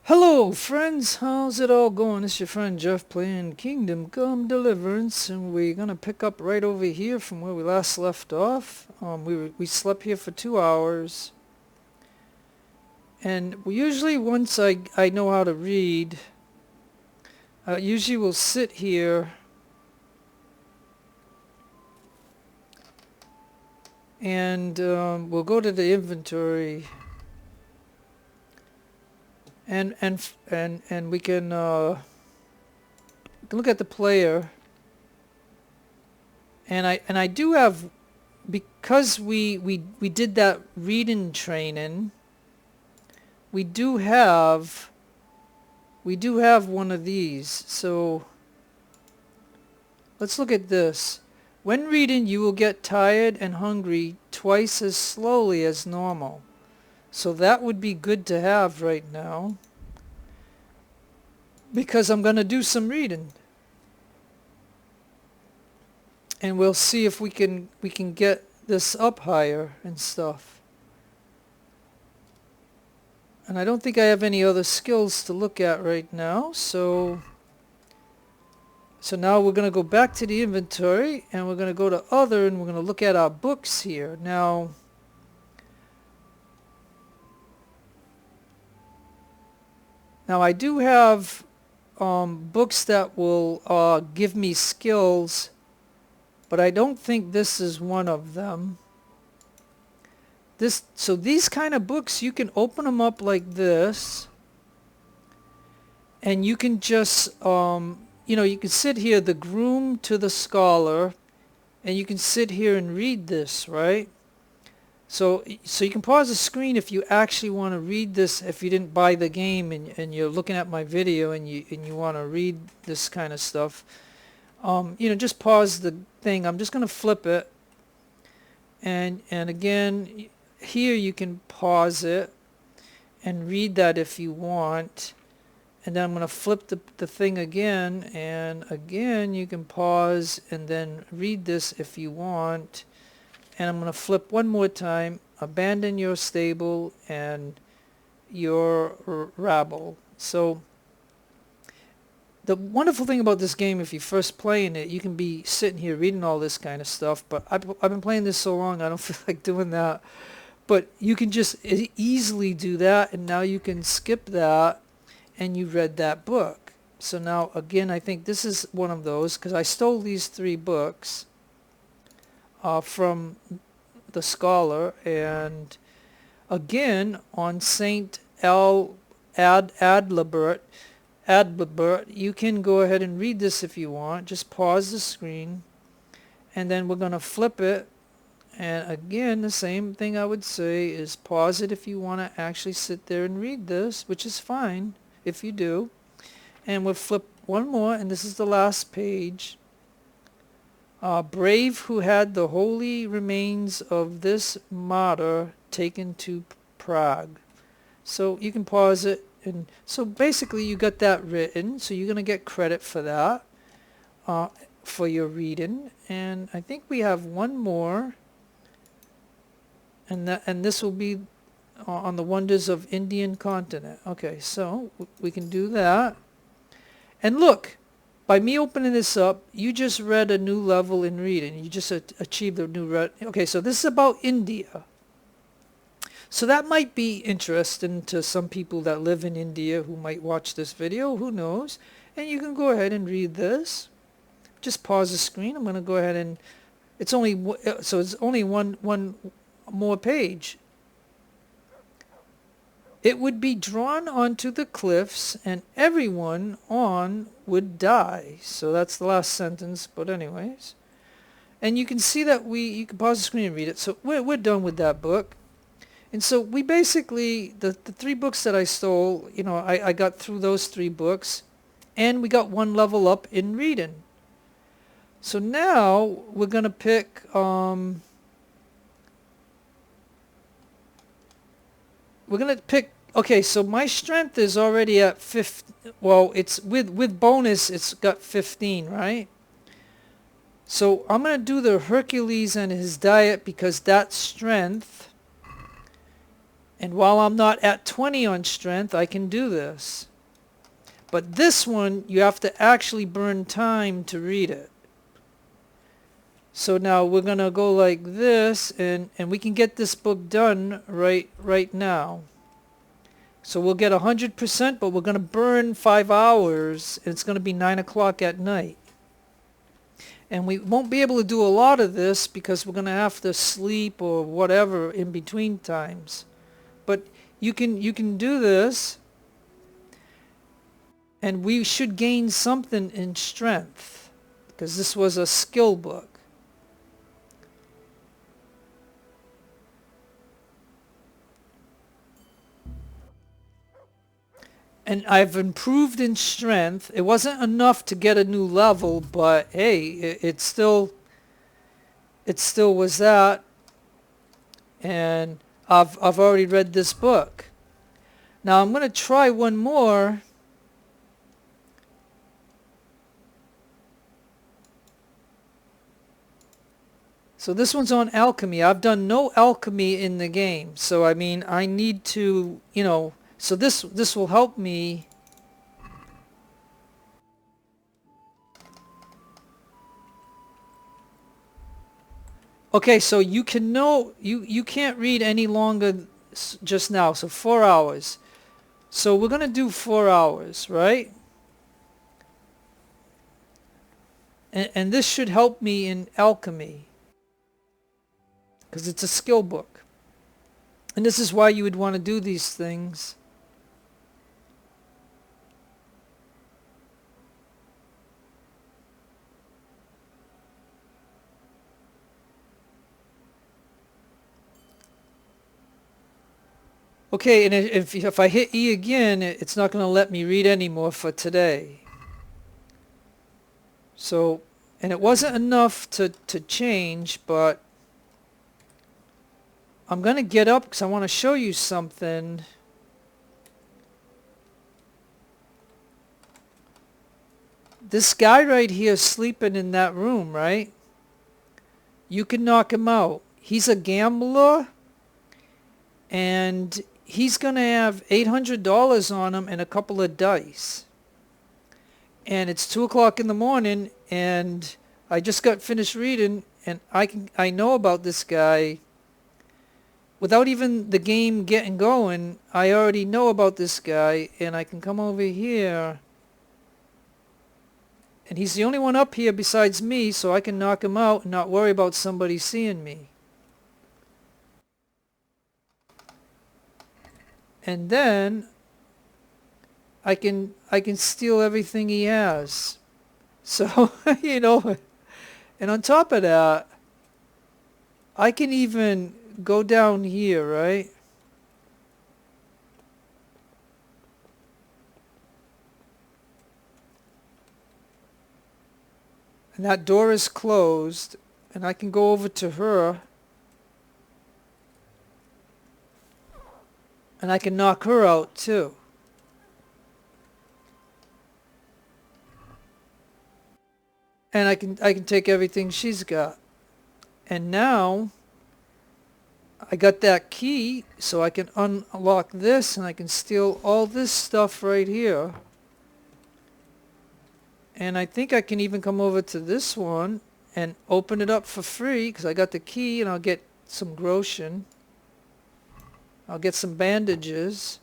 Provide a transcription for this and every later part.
Hello friends, how's it all going? It's your friend Jeff playing Kingdom Come Deliverance, and we're gonna pick up right over here from where we last left off. We slept here for 2 hours, and we usually once I know how to read, I usually will sit here and we'll go to the inventory and we can look at the player. And I do have, because we did that reading training, we do have one of these. So let's look at this. When reading, you will get tired and hungry twice as slowly as normal. So that would be good to have right now, because I'm going to do some reading. And we'll see if we can get this up higher and stuff. And I don't think I have any other skills to look at right now, so now we're going to go back to the inventory, and we're going to go to other, and we're going to look at our books here. Now I do have books that will give me skills, but I don't think this is one of them. So these kind of books, you can open them up like this, and you can just you can sit here, the Groom to the Scholar, and you can sit here and read this, right? So you can pause the screen if you actually want to read this, if you didn't buy the game and you're looking at my video and you want to read this kind of stuff. Just pause the thing. I'm just going to flip it, and again, here you can pause it and read that if you want. And then I'm going to flip the thing again, and again you can pause and then read this if you want. And I'm going to flip one more time. Abandon your stable and your rabble. So the wonderful thing about this game, if you're first playing it, you can be sitting here reading all this kind of stuff. But I've been playing this so long, I don't feel like doing that. But you can just easily do that, and now you can skip that, and you read that book. So now, again, I think this is one of those, because I stole these 3 books from the Scholar, and again on Saint Adalbert, you can go ahead and read this if you want. Just pause the screen, and then we're going to flip it, and again the same thing I would say is pause it if you want to actually sit there and read this, which is fine if you do. And we'll flip one more, and this is the last page. Brave who had the holy remains of this martyr taken to Prague. So you can pause it, and so basically you got that written, so you're going to get credit for that, for your reading. And I think we have one more, and this will be on the wonders of Indian continent. Okay, so we can do that. And look, by me opening this up, you just read a new level in reading. You just achieved a new okay, so this is about India. So that might be interesting to some people that live in India who might watch this video. Who knows? And you can go ahead and read this. Just pause the screen. I'm going to go ahead and it's only one more page. It would be drawn onto the cliffs, and everyone on would die. So that's the last sentence, but anyways. And you can see that you can pause the screen and read it. So we're done with that book. And so we basically, the 3 books that I stole, I got through those 3 books, and we got 1 level up in reading. So now we're going to pick, okay, so my strength is already at 15. Well, it's with bonus, it's got 15, right? So I'm going to do the Hercules and his diet, because that's strength. And while I'm not at 20 on strength, I can do this. But this one, you have to actually burn time to read it. So now we're going to go like this, and we can get this book done right now. So we'll get 100%, but we're going to burn 5 hours, and it's going to be 9 o'clock at night. And we won't be able to do a lot of this because we're going to have to sleep or whatever in between times. But you can do this, and we should gain something in strength because this was a skill book. And I've improved in strength. It wasn't enough to get a new level, but hey, it still was that. And I've already read this book. Now I'm going to try one more. So this one's on alchemy. I've done no alchemy in the game. So I mean, I need to, so this will help me. Okay, so you can't read any longer just now. So 4 hours. So we're going to do 4 hours, right? And this should help me in alchemy because it's a skill book. And this is why you would want to do these things. Okay, and if I hit E again, it's not going to let me read anymore for today. So, and it wasn't enough to change, but I'm going to get up because I want to show you something. This guy right here sleeping in that room, right? You can knock him out. He's a gambler, and he's going to have $800 on him and a couple of dice. And it's 2 o'clock in the morning, and I just got finished reading, and I know about this guy. Without even the game getting going, I already know about this guy, and I can come over here. And he's the only one up here besides me, so I can knock him out and not worry about somebody seeing me. And then I can steal everything he has. So, and on top of that, I can even go down here, right? And that door is closed, and I can go over to her, and I can knock her out too. And I can take everything she's got. And now I got that key, so I can unlock this, and I can steal all this stuff right here. And I think I can even come over to this one and open it up for free because I got the key, and I'll get some groschen. I'll get some bandages.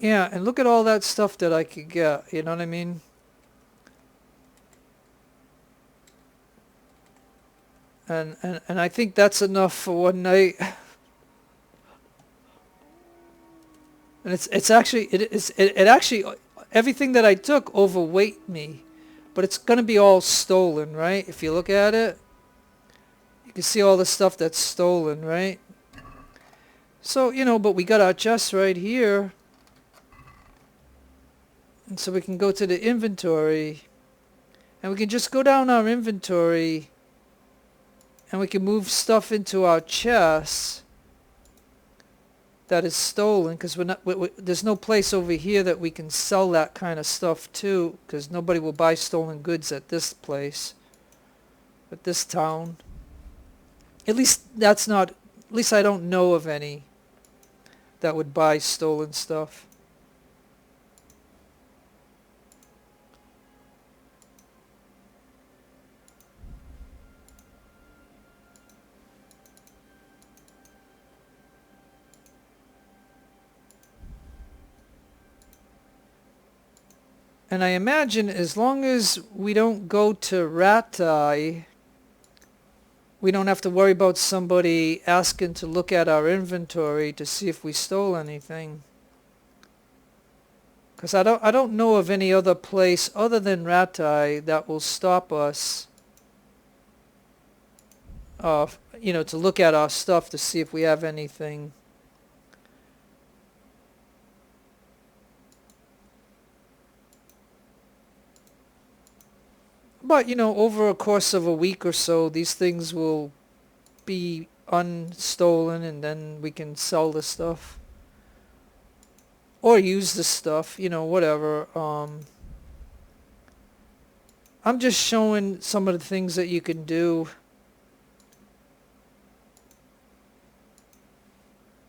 Yeah, and look at all that stuff that I could get, you know what I mean? And I think that's enough for one night. And it's actually it actually everything that I took overweight me, but it's gonna be all stolen, right? If you look at it, you can see all the stuff that's stolen, right? So but we got our chest right here, and so we can go to the inventory. And we can just go down our inventory and we can move stuff into our chests that is stolen, because there's no place over here that we can sell that kind of stuff to, because nobody will buy stolen goods at this place, at this town. At least I don't know of any that would buy stolen stuff. And I imagine as long as we don't go to Ratai, we don't have to worry about somebody asking to look at our inventory to see if we stole anything. Because I don't know of any other place other than Ratai that will stop us, to look at our stuff to see if we have anything. But, over a course of a week or so, these things will be unstolen, and then we can sell the stuff. Or use the stuff, whatever. I'm just showing some of the things that you can do.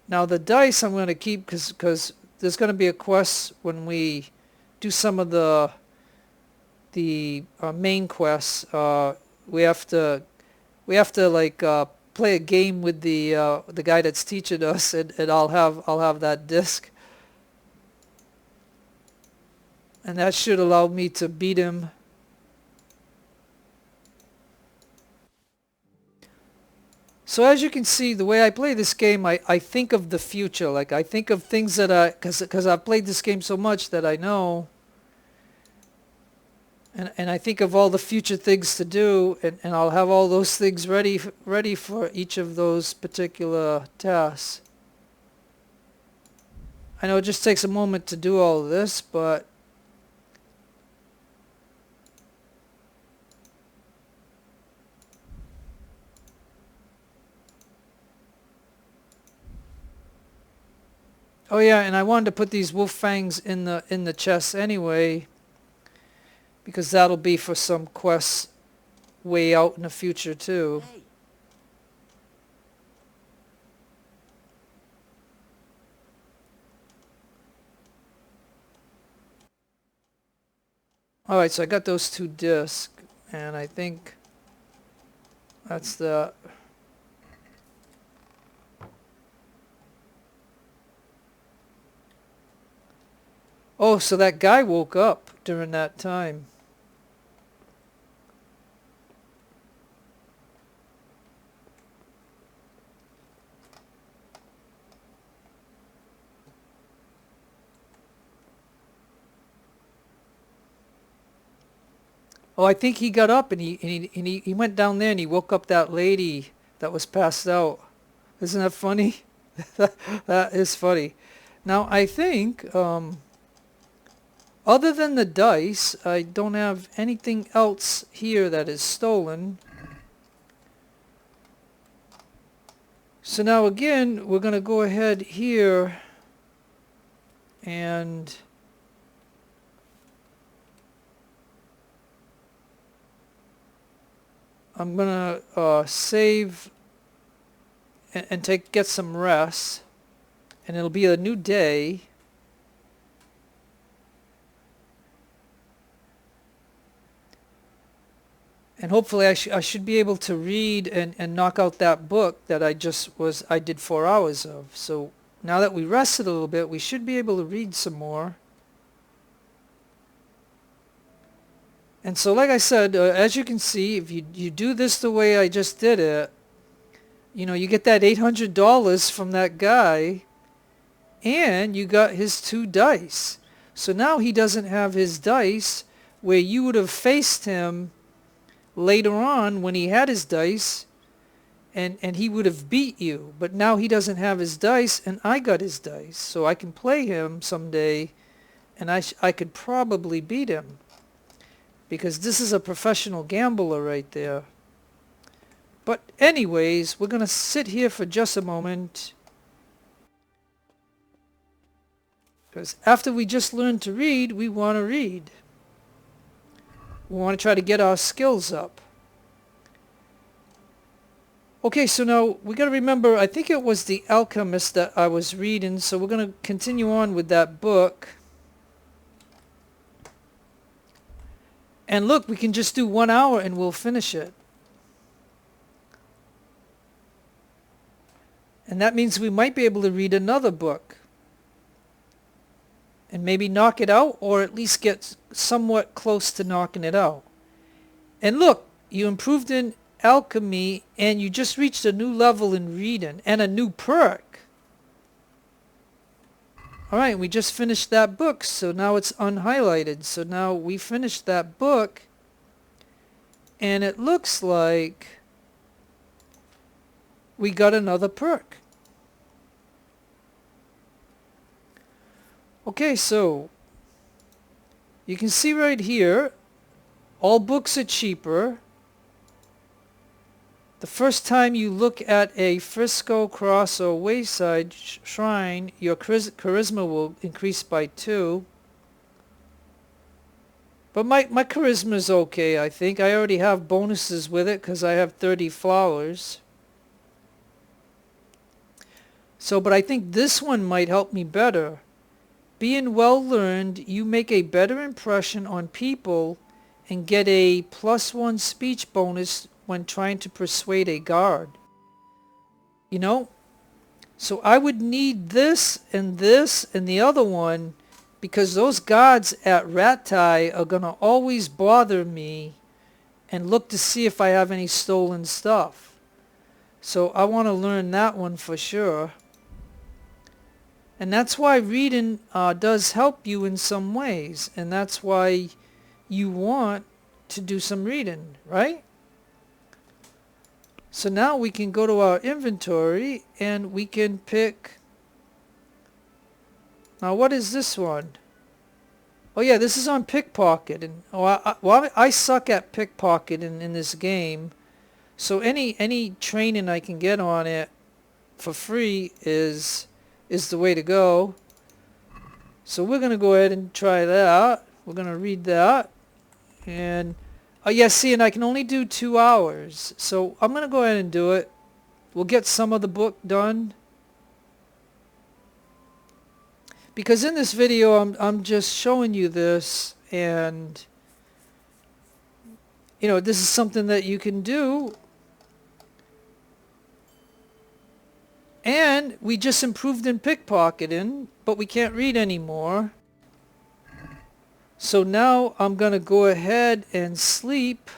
Now the dice I'm going to keep because there's going to be a quest when we do some of the main quests. We have to play a game with the guy that's teaching us, and I'll have that disc, and that should allow me to beat him. So as you can see, the way I play this game, I think of the future. Like, I think of things that because I've played this game so much that I know. And I think of all the future things to do, and I'll have all those things ready for each of those particular tasks. I know it just takes a moment to do all of this, but oh yeah, and I wanted to put these wolf fangs in the chest anyway, because that'll be for some quests way out in the future too. Alright, so I got those 2 discs, and I think that's the... Oh, so that guy woke up during that time. Oh, I think he got up and he went down there and he woke up that lady that was passed out. Isn't that funny? That is funny. Now, I think, other than the dice, I don't have anything else here that is stolen. So now again, we're going to go ahead here and I'm going to save and get some rest, and it'll be a new day. And hopefully I should be able to read and knock out that book that I did 4 hours of. So now that we rested a little bit, we should be able to read some more. And so like I said, as you can see, if you do this the way I just did it, you get that $800 from that guy, and you got his 2 dice. So now he doesn't have his dice where you would have faced him later on when he had his dice, and he would have beat you. But now he doesn't have his dice, and I got his dice. So I can play him someday, and I could probably beat him. because this is a professional gambler right there. But anyways, we're going to sit here for just a moment, because after we just learned to read, we want to read. We want to try to get our skills up. Okay, so now we got to remember, I think it was The Alchemist that I was reading, so we're going to continue on with that book. And look, we can just do 1 hour and we'll finish it. And that means we might be able to read another book and maybe knock it out, or at least get somewhat close to knocking it out. And look, you improved in alchemy and you just reached a new level in reading and a new perk. Alright, we just finished that book, so now it's unhighlighted. So now we finished that book and it looks like we got another perk. Okay, so you can see right here, all books are cheaper. The first time you look at a Frisco Cross or Wayside Shrine, your charisma will increase by 2. But my charisma is okay, I think. I already have bonuses with it because I have 30 flowers. So, but I think this one might help me better. Being well learned, you make a better impression on people and get a +1 speech bonus when trying to persuade a guard. You know? So I would need this and the other one, because those guards at Ratai are going to always bother me and look to see if I have any stolen stuff. So I want to learn that one for sure. And that's why reading does help you in some ways. And that's why you want to do some reading, right? So now we can go to our inventory and we can pick... Now what is this one? Oh yeah, this is on pickpocket. And I suck at pickpocket in this game. So any training I can get on it for free is the way to go. So we're going to go ahead and try that. We're going to read that. And, oh yeah, see, and I can only do 2 hours. So I'm going to go ahead and do it. We'll get some of the book done. Because in this video, I'm just showing you this. And, you know, this is something that you can do. And we just improved in pickpocketing, but we can't read anymore. So now I'm going to go ahead and sleep.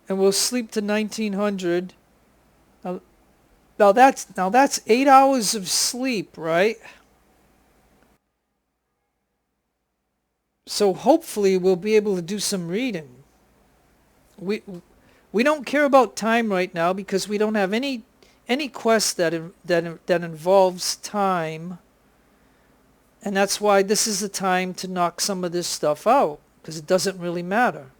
And we'll sleep to 1900. Now that's 8 hours of sleep, right? So hopefully we'll be able to do some reading. We don't care about time right now because we don't have any quest that involves time, and that's why this is the time to knock some of this stuff out, because it doesn't really matter.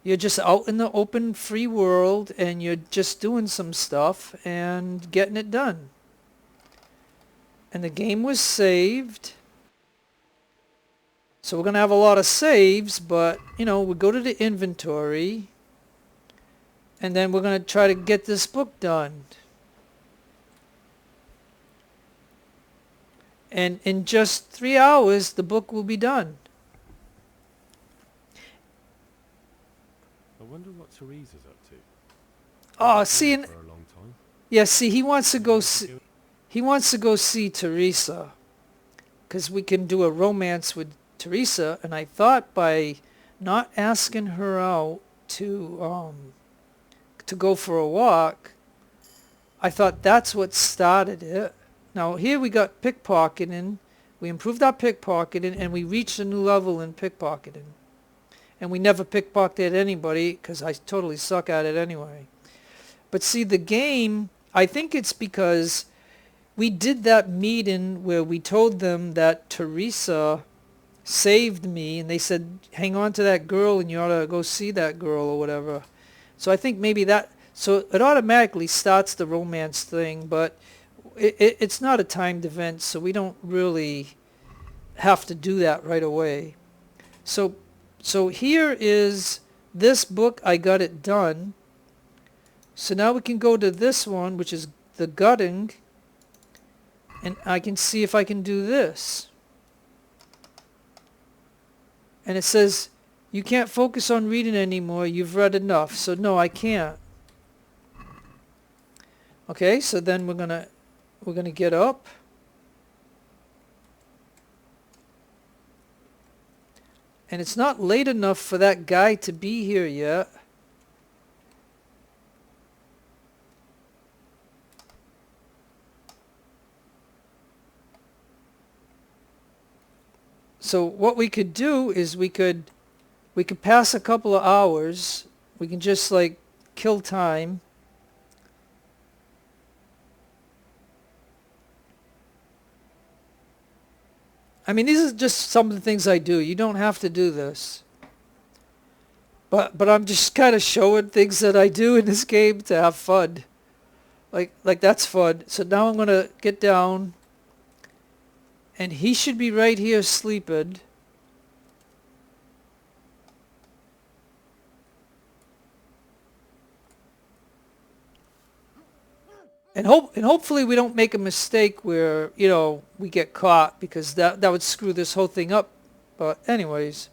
You're just out in the open free world and you're just doing some stuff and getting it done. And the game was saved. So we're going to have a lot of saves, but, you know, we go to the inventory, and then we're going to try to get this book done. And in just 3 hours, the book will be done. I wonder what Teresa's up to. Oh, see, For a long time. yeah, see, he wants to go see Teresa, because we can do a romance with Teresa, and I thought by not asking her out to go for a walk, I thought that's what started it. Now here we got pickpocketing, we improved our pickpocketing, and we reached a new level in pickpocketing. And we never pickpocketed anybody because I totally suck at it anyway. But see, the game, I think it's because we did that meeting where we told them that Teresa saved me, and they said, hang on to that girl and you ought to go see that girl or whatever. So I think maybe that, so it automatically starts the romance thing, but it's not a timed event, so we don't really have to do that right away. So here is this book. I got it done. So now we can go to this one, which is the gutting, and I can see if I can do this. And it says, you can't focus on reading anymore. You've read enough. So no, I can't. Okay, so then we're gonna get up. And it's not late enough for that guy to be here yet. So what we could do is we could pass a couple of hours. We can just like kill time. I mean, these are just some of the things I do. You don't have to do this. But I'm just kind of showing things that I do in this game to have fun. Like that's fun. So now I'm going to get down. And he should be right here sleeping. And hopefully we don't make a mistake where, you know, we get caught, because that would screw this whole thing up. But anyways.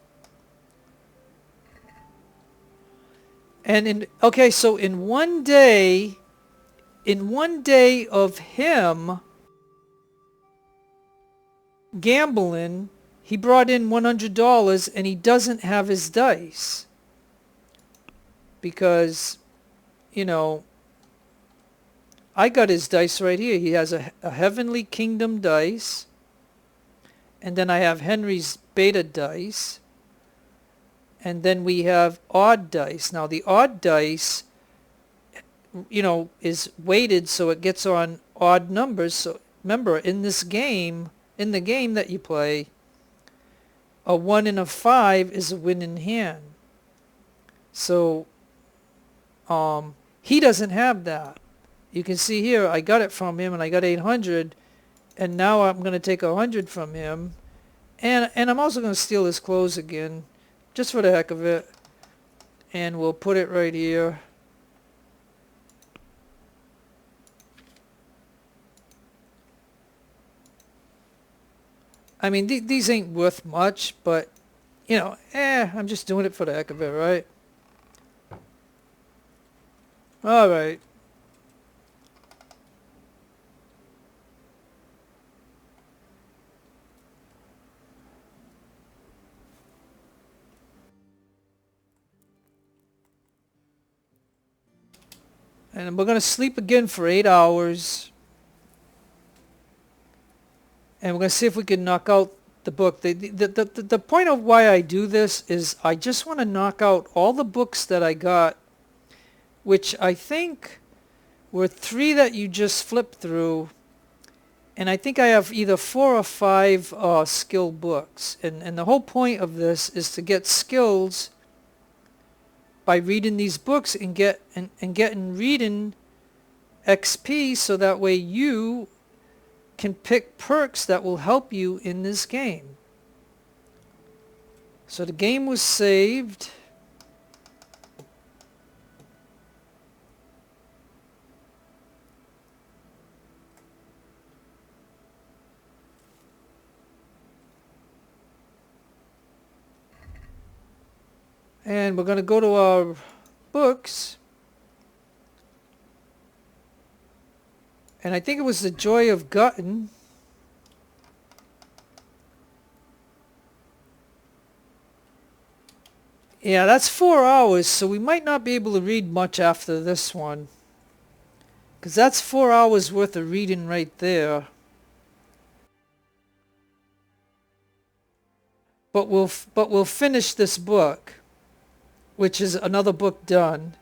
And so in one day of him gambling, he brought in $100, and he doesn't have his dice. Because, you know, I got his dice right here. He has a Heavenly Kingdom dice. And then I have Henry's beta dice. And then we have odd dice. Now the odd dice, you know, is weighted so it gets on odd numbers. So remember, in this game, in the game that you play, a 1 and a 5 is a winning hand. So he doesn't have that. You can see here, I got it from him, and I got 800, and now I'm going to take 100 from him, and I'm also going to steal his clothes again, just for the heck of it, and we'll put it right here. I mean, these ain't worth much, but, you know, I'm just doing it for the heck of it, right? All right. And we're going to sleep again for 8 hours. And we're going to see if we can knock out the book. The point of why I do this is I just want to knock out all the books that I got, which I think were 3 that you just flipped through. And I think I have either 4 or 5 skill books. And the whole point of this is to get skills by reading these books and getting reading XP, so that way you can pick perks that will help you in this game. So the game was saved. And we're going to go to our books. And I think it was The Joy of Gutting. Yeah, that's 4 hours, so we might not be able to read much after this one. Because that's 4 hours worth of reading right there. But we'll finish this book, which is another book done.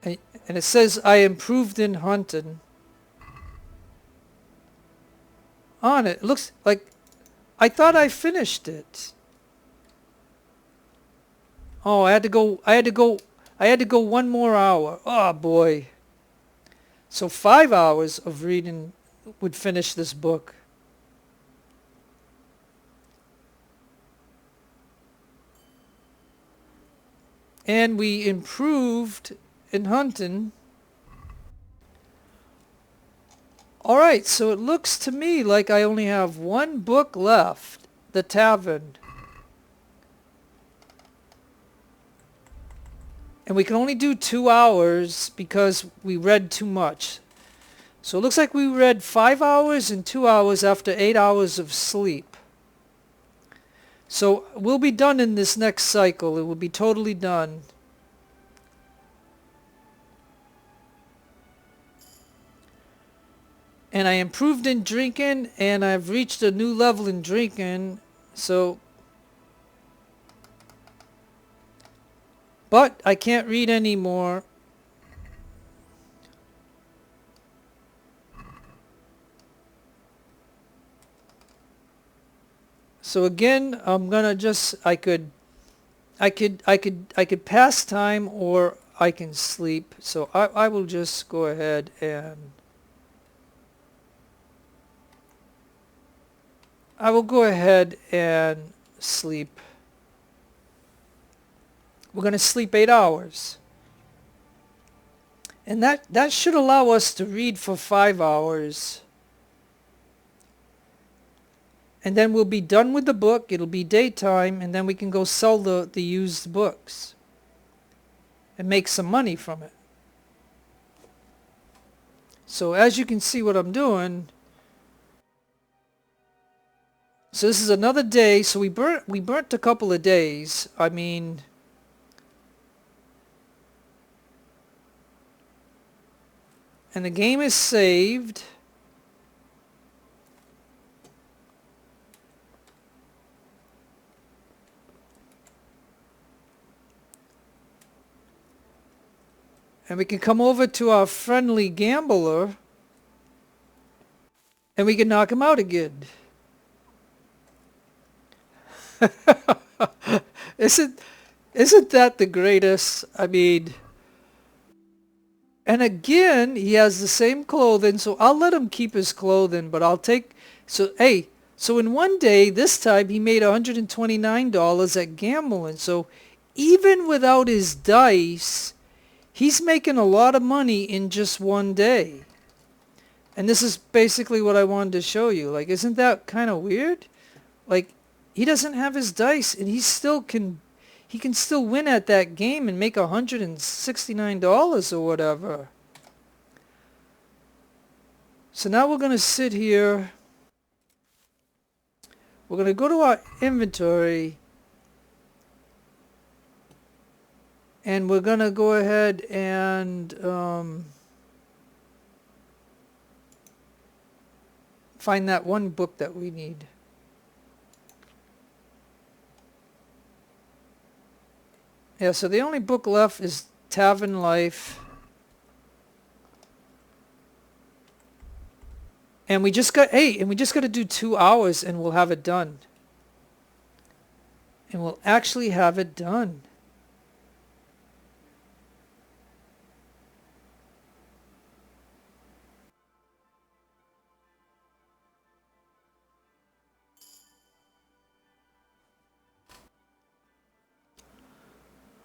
and it says I improved in hunting on it. It looks like I thought I finished it. Oh, I had to go 1 more hour. Oh boy. So 5 hours of reading would finish this book. And we improved in hunting. Alright, so it looks to me like I only have one book left. The Tavern. And we can only do 2 hours because we read too much. So it looks like we read 5 hours and 2 hours after 8 hours of sleep. So we'll be done in this next cycle. It will be totally done. And I improved in drinking, and I've reached a new level in drinking. So, but I can't read anymore. So again, I'm gonna just I could pass time, or I can sleep. So I will just go ahead and I will go ahead and sleep. We're going to sleep 8 hours. And that should allow us to read for 5 hours. And then we'll be done with the book. It'll be daytime, and then we can go sell the used books and make some money from it. So as you can see what I'm doing, so this is another day. So we burnt a couple of days. I mean, and the game is saved. And we can come over to our friendly gambler, and we can knock him out again. Isn't that the greatest? I mean, and again, he has the same clothing, so I'll let him keep his clothing, but I'll take, so hey, so in one day, this time he made $129 at gambling. So even without his dice, he's making a lot of money in just one day. And this is basically what I wanted to show you. Like, isn't that kind of weird? Like, he doesn't have his dice, and he can still win at that game and make $169 or whatever. So now we're going to sit here. We're going to go to our inventory. And we're going to go ahead and find that one book that we need. Yeah, so the only book left is Tavern Life. And we just got to do 2 hours and we'll have it done. And we'll actually have it done.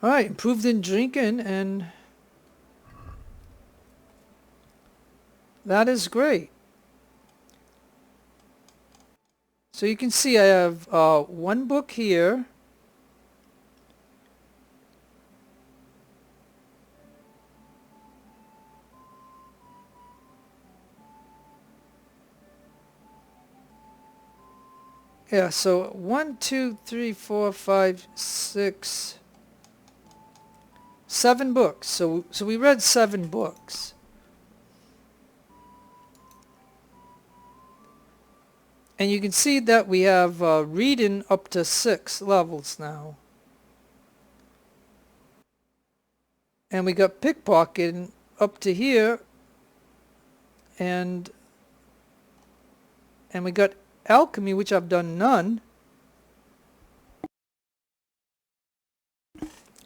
All right, improved in drinking, and that is great. So you can see I have one book here. Yeah, so 1, 2, 3, 4, 5, 6, 7 books. So we read 7 books. And you can see that we have reading up to 6 levels now. And we got pickpocketing up to here, and we got alchemy, which I've done none.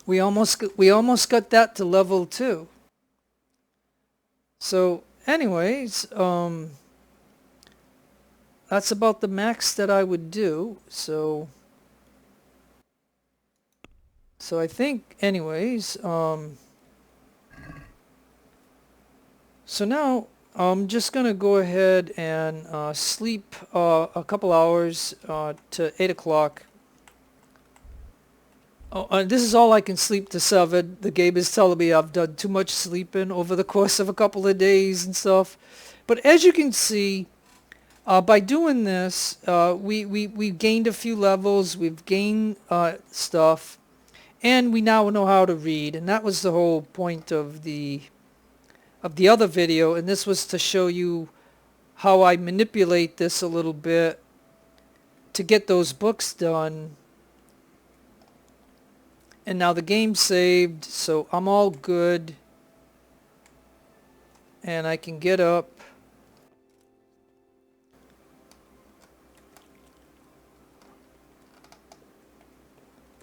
We almost got that to level 2. So anyways, that's about the max that I would do. So I think anyways, so now I'm just gonna go ahead and sleep a couple hours to 8 o'clock. Oh, this is all I can sleep to 7. The game is telling me I've done too much sleeping over the course of a couple of days and stuff. But as you can see, by doing this, we've gained a few levels, we've gained stuff, and we now know how to read. And that was the whole point of the other video, and this was to show you how I manipulate this a little bit to get those books done. And now the game's saved, so I'm all good. And I can get up.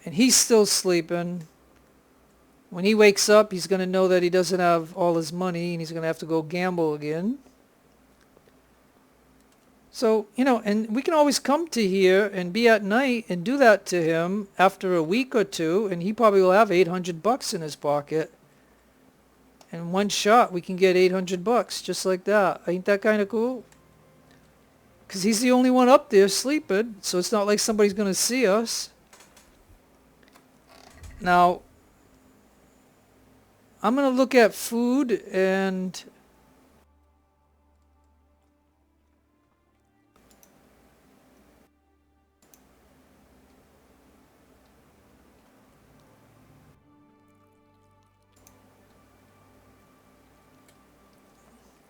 And he's still sleeping. When he wakes up, he's going to know that he doesn't have all his money, and he's going to have to go gamble again. So, you know, and we can always come to here and be at night and do that to him after a week or two, and he probably will have 800 bucks in his pocket. In one shot, we can get 800 bucks just like that. Ain't that kind of cool? Because he's the only one up there sleeping, so it's not like somebody's going to see us. Now, I'm going to look at food, and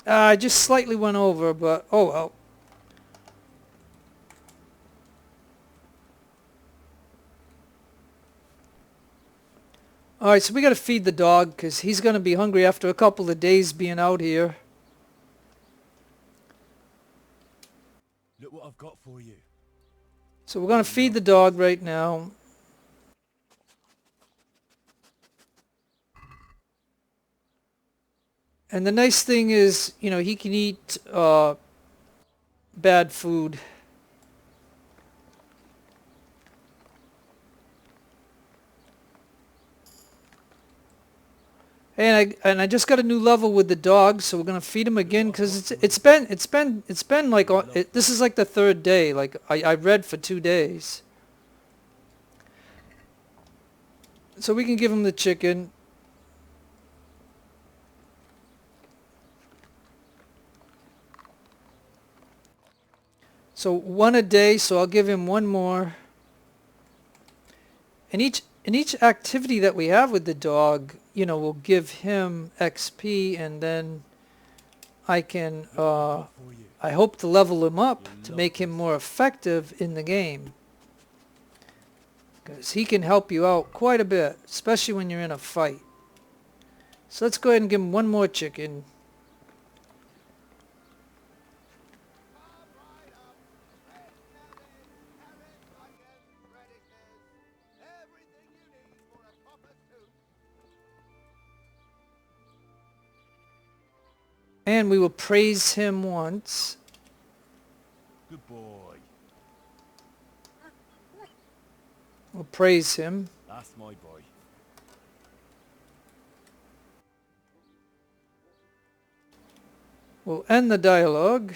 I just slightly went over, but oh well. Alright, so we got to feed the dog because he's going to be hungry after a couple of days being out here. Look what I've got for you. So we're going to feed the dog right now. And the nice thing is, you know, he can eat bad food. And I just got a new level with the dog, so we're gonna feed him again because it's been like this is like the 3rd day. Like I read for 2 days, so we can give him the chicken. So 1 a day, so I'll give him 1 more. And each activity that we have with the dog, you know, will give him XP, and then I can I hope to level him up to make him more effective in the game. Because he can help you out quite a bit, especially when you're in a fight. So let's go ahead and give him 1 more chicken. And we will praise him once. Good boy. We'll praise him. That's my boy. We'll end the dialogue.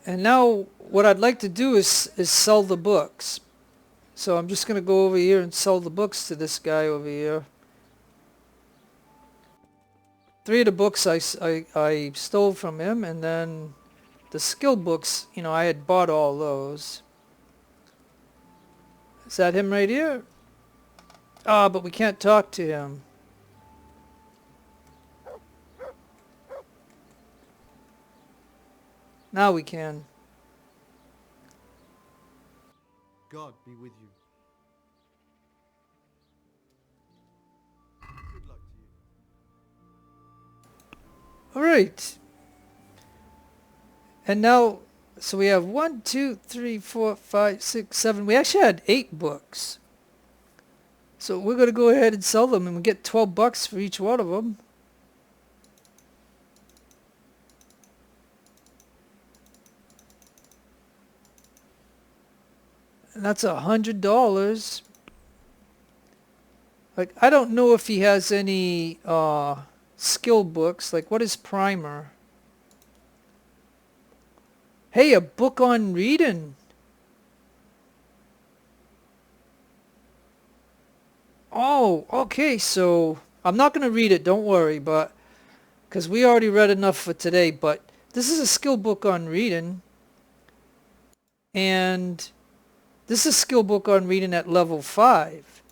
And now what I'd like to do is sell the books. So I'm just going to go over here and sell the books to this guy over here. 3 of the books I stole from him, and then the skill books, you know, I had bought all those. Is that him right here? Ah, but we can't talk to him. Now we can. God be with you. Good luck to you. All right. And now, so we have 1, 2, 3, 4, 5, 6, 7. We actually had 8 books. So we're going to go ahead and sell them and we get $12 for each one of them. And that's $100. Like, I don't know if he has any skill books. Like, what is primer? Hey, a book on reading. Oh, okay. So I'm not going to read it. Don't worry, but because we already read enough for today. But this is a skill book on reading, and this is a skill book on reading at level 5.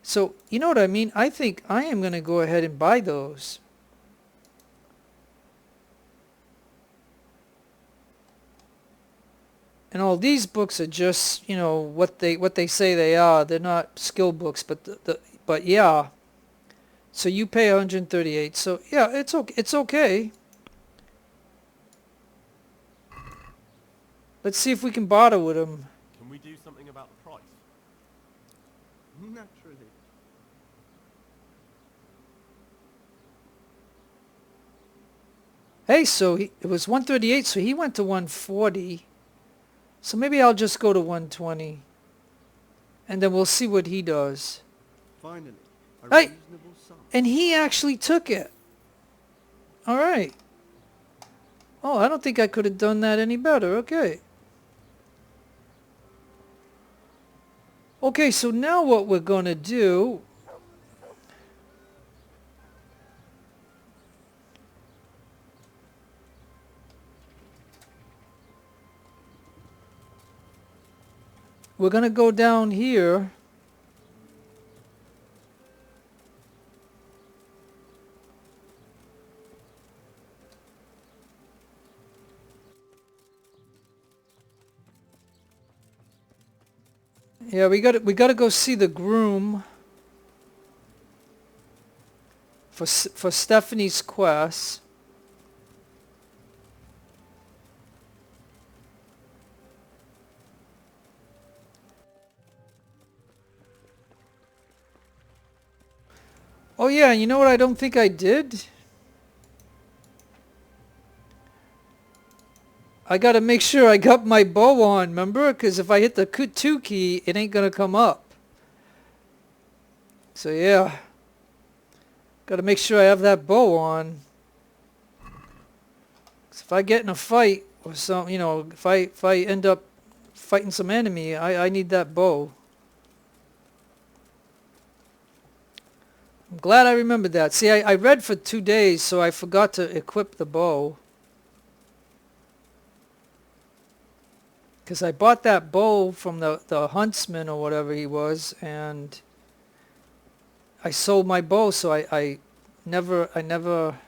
So you know what I mean? I think I am going to go ahead and buy those. And all these books are just, you know, what they say they are. They're not skill books, but yeah. So you pay 138. So yeah, it's okay. It's okay. Let's see if we can barter with them. Can we do something about the price? Naturally. Hey, so it was 138, so he went to 140. So maybe I'll just go to 120. And then we'll see what he does. Finally, a Hey, reasonable sum. and he actually took it. All right. Oh, I don't think I could have done that any better. Okay. Okay, so now what we're going to do... We're going to go down here. Yeah, we got to go see the groom for Stephanie's quest. Oh yeah, you know what I don't think I did? I got to make sure I got my bow on, remember? Because if I hit the 2 key, it ain't going to come up. So yeah. Got to make sure I have that bow on. 'Cause if I get in a fight or some, you know, if I end up fighting some enemy, I need that bow. I'm glad I remembered that. See, I read for 2 days, so I forgot to equip the bow. Because I bought that bow from the huntsman or whatever he was, and I sold my bow, so I never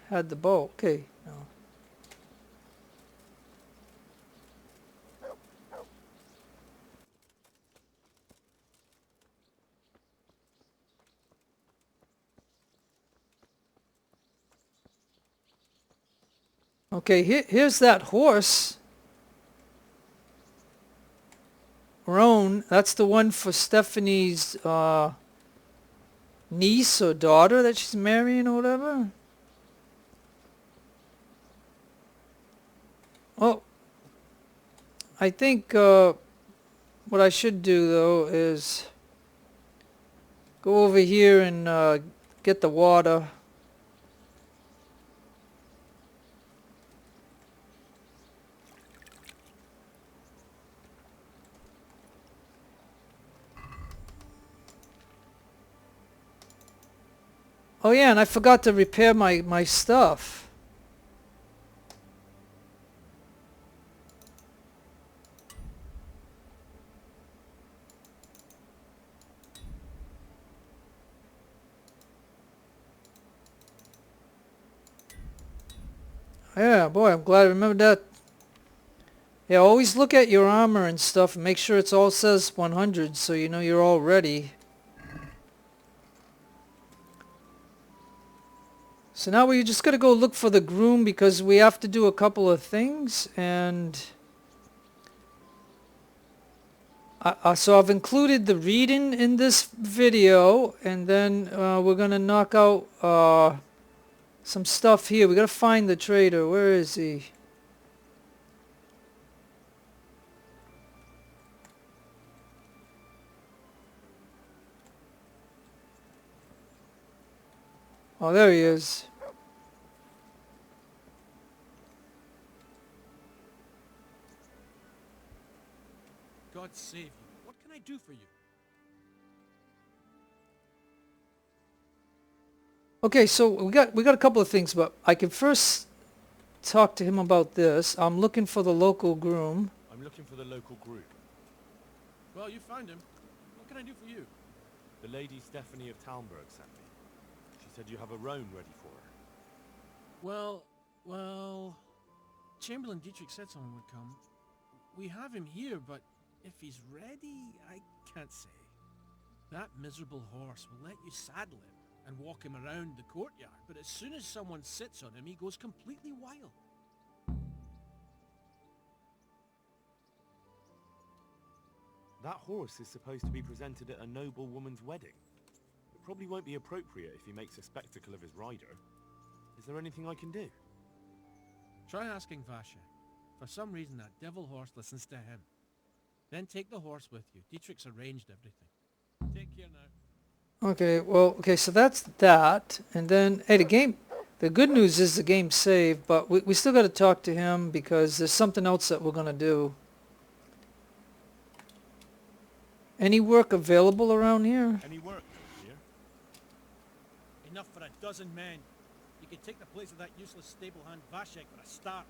had the bow. Okay. No. Okay, here's that horse. Roan, that's the one for Stephanie's niece or daughter that she's marrying or whatever. Oh, I think what I should do though is go over here and get the water. Oh yeah, and I forgot to repair my stuff. Yeah, boy, I'm glad I remembered that. Yeah, always look at your armor and stuff and make sure it's all says 100 so you know you're all ready. So now we just got to go look for the groom because we have to do a couple of things, and so I've included the reading in this video, and then we're going to knock out some stuff here. We got to find the trader. Where is he? Oh, there he is. God save you. What can I do for you? Okay, so we got a couple of things, but I can first talk to him about this. I'm looking for the local groom. I'm looking for the local group. Well, you found him. What can I do for you? The lady Stephanie of Talmberg sent me. She said you have a roan ready for her. Well... Chamberlain Dietrich said someone would come. We have him here, but if he's ready, I can't say. That miserable horse will let you saddle him and walk him around the courtyard, but as soon as someone sits on him, he goes completely wild. That horse is supposed to be presented at a noble woman's wedding. It probably won't be appropriate if he makes a spectacle of his rider. Is there anything I can do? Try asking Vasha. For some reason that devil horse listens to him. Then take the horse with you. Dietrich's arranged everything. Take care now. Okay, well, okay, so that's that. And then, hey, the good news is the game's saved, but we still got to talk to him because there's something else that we're going to do. Any work available around here? Any work, dear? Enough for a dozen men. You could take the place of that useless stable hand Vashek for a start.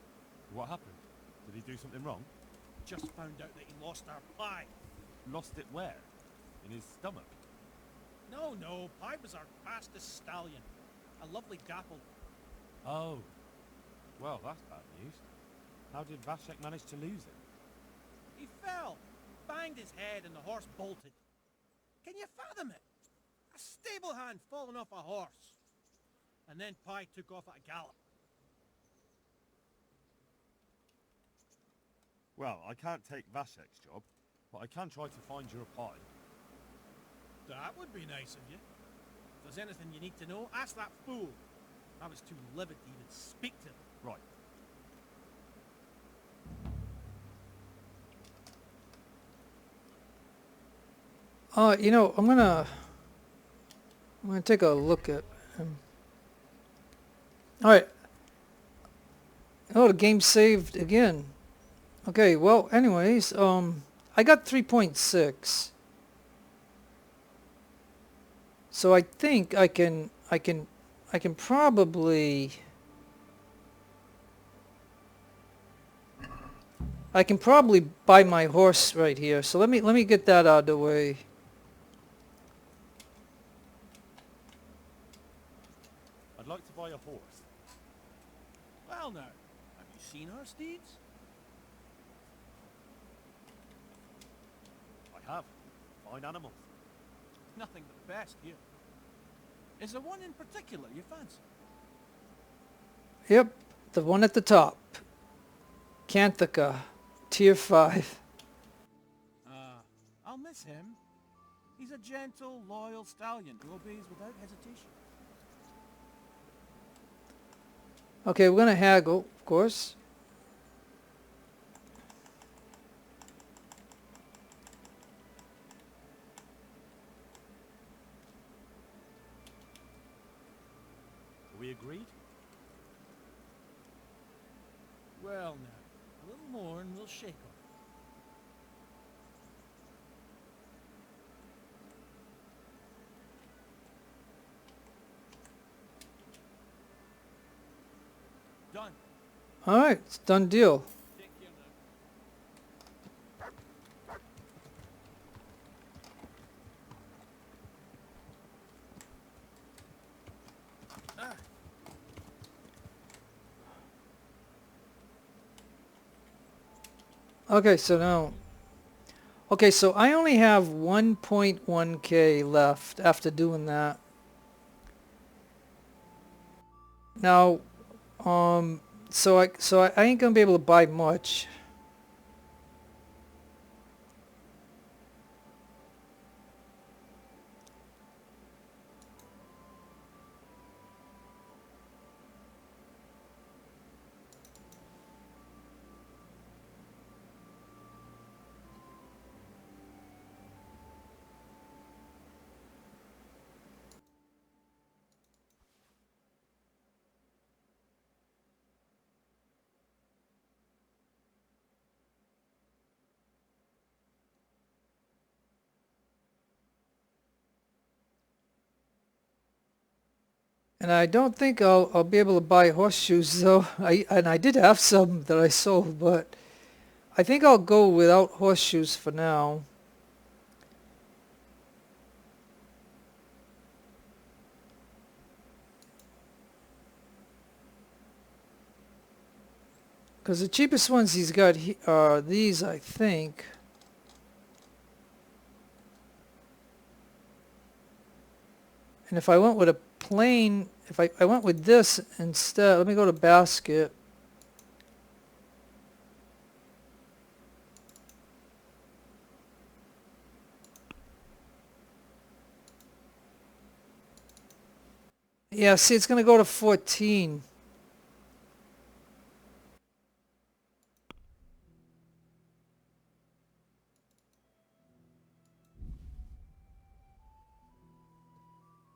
What happened? Did he do something wrong? Just found out that he lost our pie. Lost it where? In his stomach? No, Pie was our fastest stallion. A lovely dapple. Oh. Well, that's bad news. How did Vashek manage to lose it? He fell. Banged his head and the horse bolted. Can you fathom it? A stable hand falling off a horse. And then Pie took off at a gallop. Well, I can't take Vashek's job, but I can try to find your Pie. That would be nice of you. If there's anything you need to know, ask that fool. I was too livid to even speak to him. Right. You know, I'm gonna take a look at him. All right. Oh, the game saved again. Okay, well, anyways, I got 3.6. So I think I can probably buy my horse right here. So let me get that out of the way. I'd like to buy a horse. Well now, have you seen our steeds? I have. Fine animals. Nothing but the best here. Is there one in particular you fancy? Yep, the one at the top. Canthika, tier 5. I'll miss him. He's a gentle, loyal stallion who obeys without hesitation. Okay, we're gonna haggle, of course. Are we agreed? Well now, a little more and we'll shake on. Done. All right, it's done deal. Take care now. Ah. Okay, so now... Okay, so I only have 1.1k left after doing that. Now, so I ain't gonna be able to buy much. And I don't think I'll be able to buy horseshoes though. I did have some that I sold, but I think I'll go without horseshoes for now. Because the cheapest ones he's got are these, I think. And if I went with a plain, if I went with this instead, let me go to basket. Yeah, see, it's going to go to 14.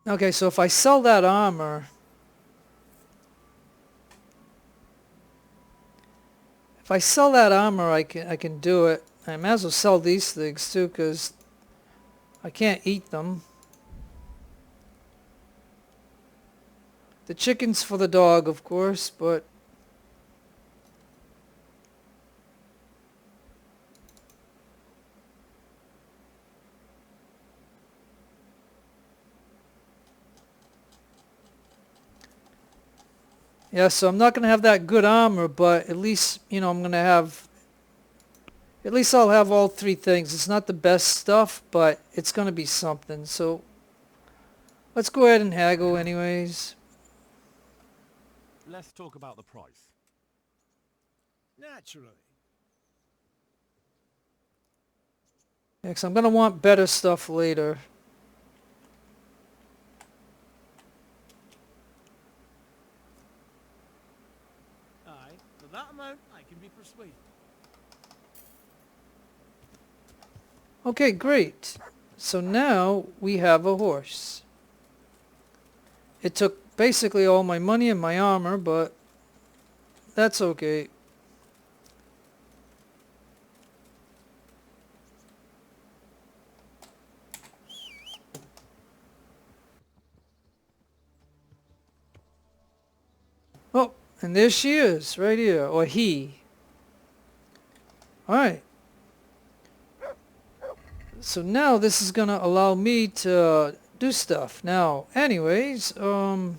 Okay, so if I sell that armor, I can do it. I might as well sell these things too, because I can't eat them. The chicken's for the dog, of course, but... Yeah, so I'm not going to have that good armor, but at least, I'm going to have... At least I'll have all three things. It's not the best stuff, but it's going to be something. So let's go ahead and haggle anyways. Let's talk about the price. Naturally. Yeah, 'cause I'm going to want better stuff later. Aye, for that amount, I can be persuaded. Okay, great. So now we have a horse. It took basically all my money and my armor, but that's okay. Oh, and there she is, right here, or he. Alright. So now this is going to allow me to do stuff. Now, anyways, now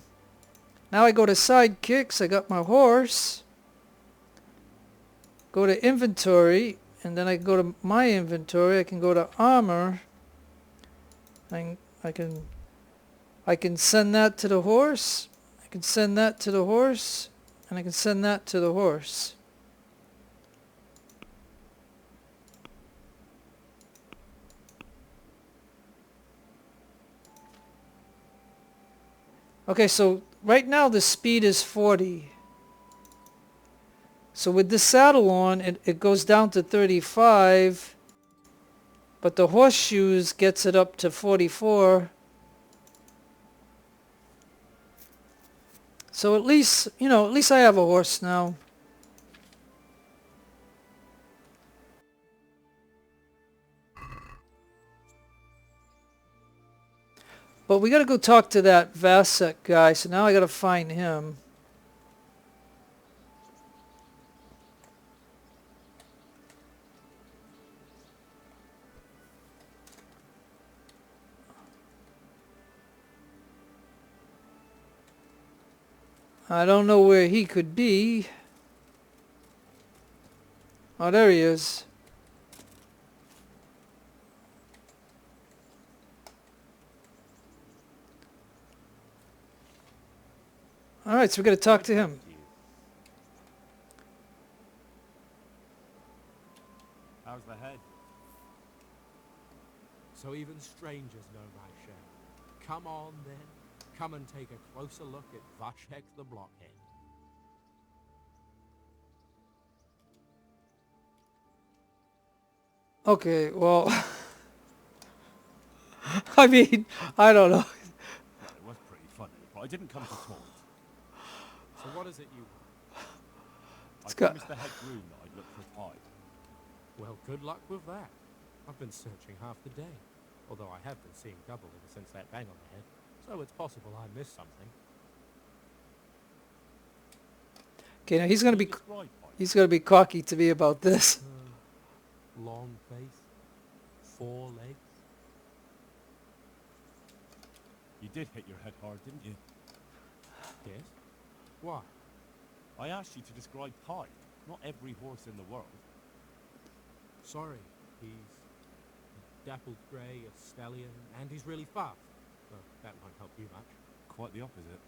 I go to sidekicks, I got my horse. Go to inventory, and then I go to my inventory, I can go to armor. I can send that to the horse. I can send that to the horse, and I can send that to the horse. Okay, so right now the speed is 40. So with the saddle on, it goes down to 35, but the horseshoes gets it up to 44. So at least I have a horse now. But we gotta go talk to that Vasek guy, so now I gotta find him. I don't know where he could be. Oh, there he is. All right, so we got to talk to him. How's the head? So even strangers know my share. Come on, then. Come and take a closer look at Vashek the Blockhead. Okay, well, I mean, I don't know. Well, it was pretty funny, but I didn't come to taunt. So what is it you want? I got- promised the head groom that I'd look for Pye. Well, good luck with that. I've been searching half the day. Although I have been seeing double ever since that bang on the head. So it's possible I missed something. Okay, now he's gonna Can you be describe Pye? he's gonna be cocky to me about this. Long face. 4 legs. You did hit your head hard, didn't you? Yes. Why? I asked you to describe Pye, not every horse in the world. Sorry. He's dappled grey, a stallion, and he's really fast. Well, that won't help you much. Quite the opposite.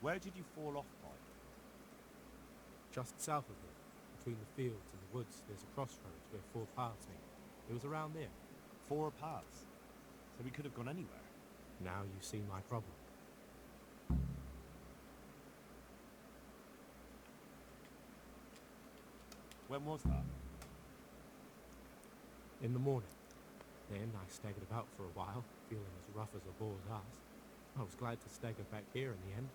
Where did you fall off, Pye? Just south of here, between the fields and the woods, there's a crossroads where 4 paths meet. It was around there. 4 paths. So we could have gone anywhere. Now you see my problem. When was that? In the morning. Then I staggered about for a while, feeling as rough as a boar's ass. I was glad to stagger back here in the end.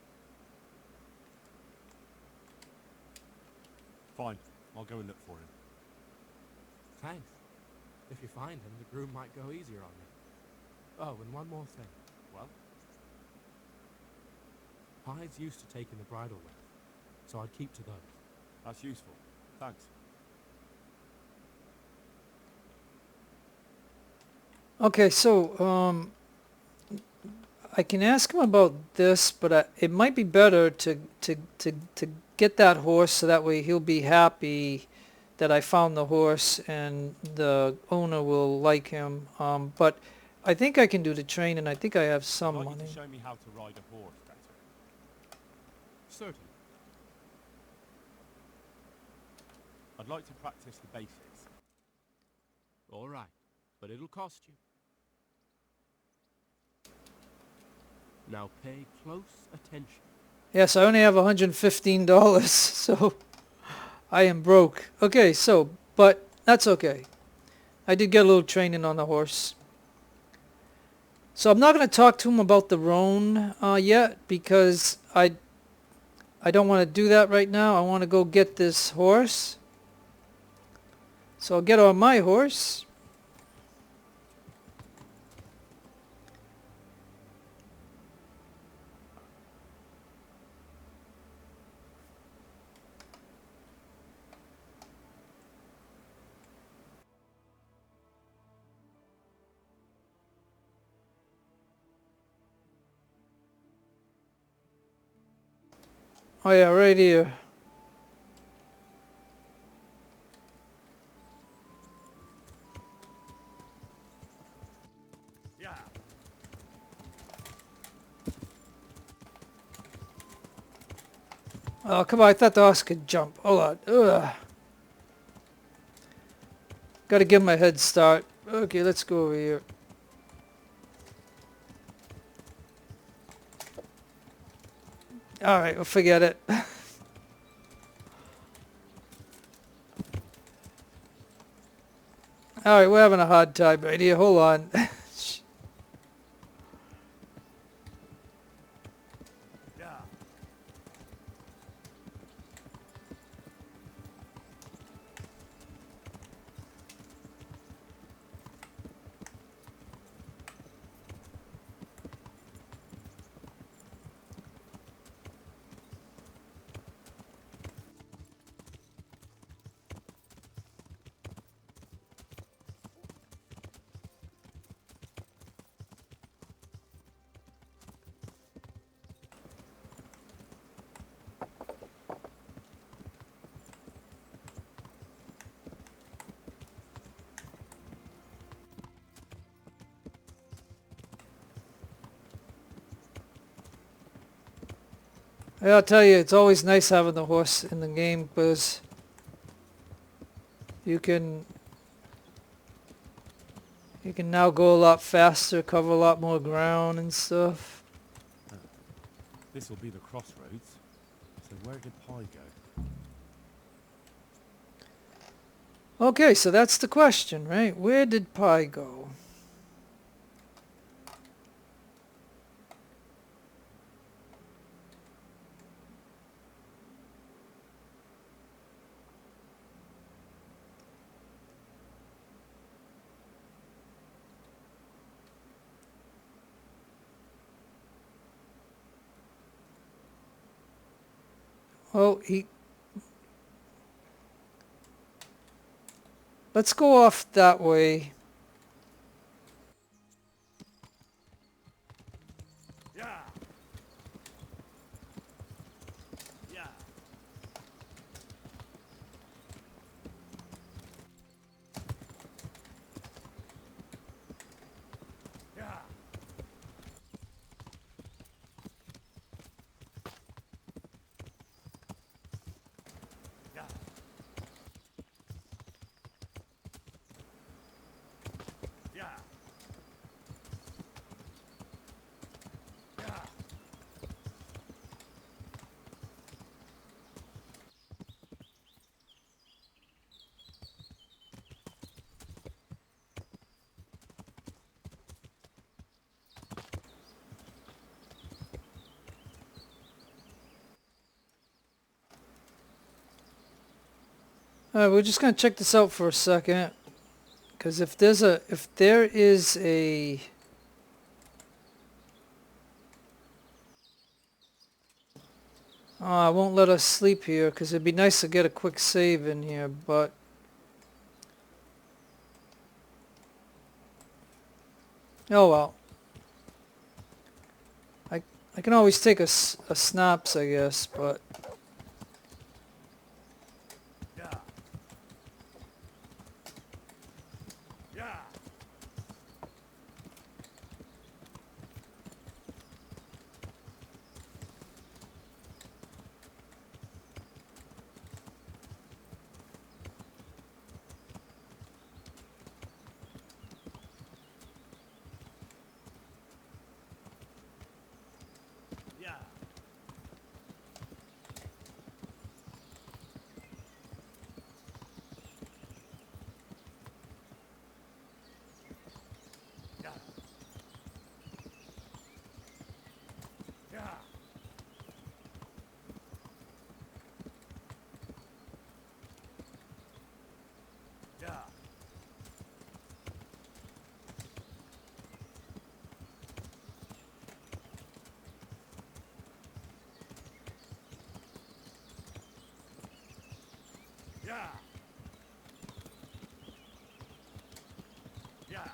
Fine. I'll go and look for him. Thanks. If you find him, the groom might go easier on me. Oh, and one more thing. Well? Pye's used to taking the bridle with, so I'd keep to those. That's useful. Thanks. Okay, so I can ask him about this, but it might be better to get that horse so that way he'll be happy that I found the horse and the owner will like him. But I think I can do the training. I think I have some I'd like money. you to show me how to ride a horse better. Certainly. I'd like to practice the basics. All right, but it'll cost you. Now pay close attention. Yes, I only have $115, so I am broke. Okay, so, but that's okay. I did get a little training on the horse. So I'm not going to talk to him about the Roan yet because I don't want to do that right now. I want to go get this horse. So I'll get on my horse. Oh yeah, right here. Yeah. Oh, come on, I thought the horse could jump. Hold on. Ugh. Gotta give him a head start. Okay, let's go over here. Alright, well, forget it. Alright, we're having a hard time right here. Hold on. Yeah. I'll tell you, it's always nice having the horse in the game because you can now go a lot faster, cover a lot more ground and stuff. This will be the crossroads. So where did Pi go? Okay, so that's the question, right? Where did Pi go? Oh, let's go off that way. Yeah. Yeah. Yeah. Yeah. Yeah. Yeah. We're just gonna check this out for a second, because if there is a I won't let us sleep here because it'd be nice to get a quick save in here, but oh well. I can always take a snaps, I guess, but Yeah. Yeah. Yeah. Yeah. Yeah. Yeah. Yeah. Yeah.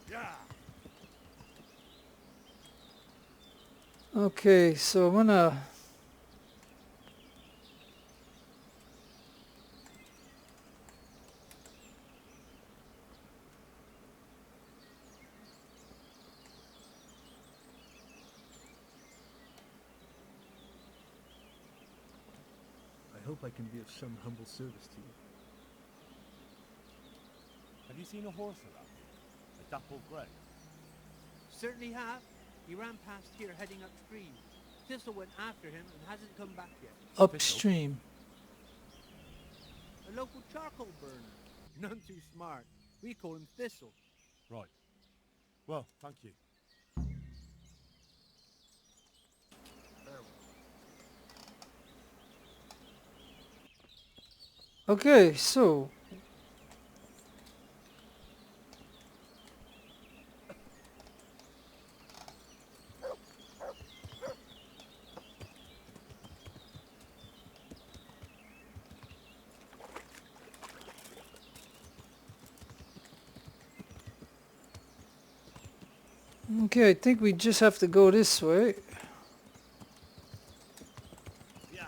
Yeah. okay, so I'm gonna I hope I can be of some humble service to you. Have you seen a horse around here? A dappled grey? Certainly have. He ran past here heading upstream. Thistle went after him and hasn't come back yet. upstream. A local charcoal burner. None too smart. We call him Thistle. Right. Well, thank you. Okay, so okay, I think we just have to go this way. Yeah.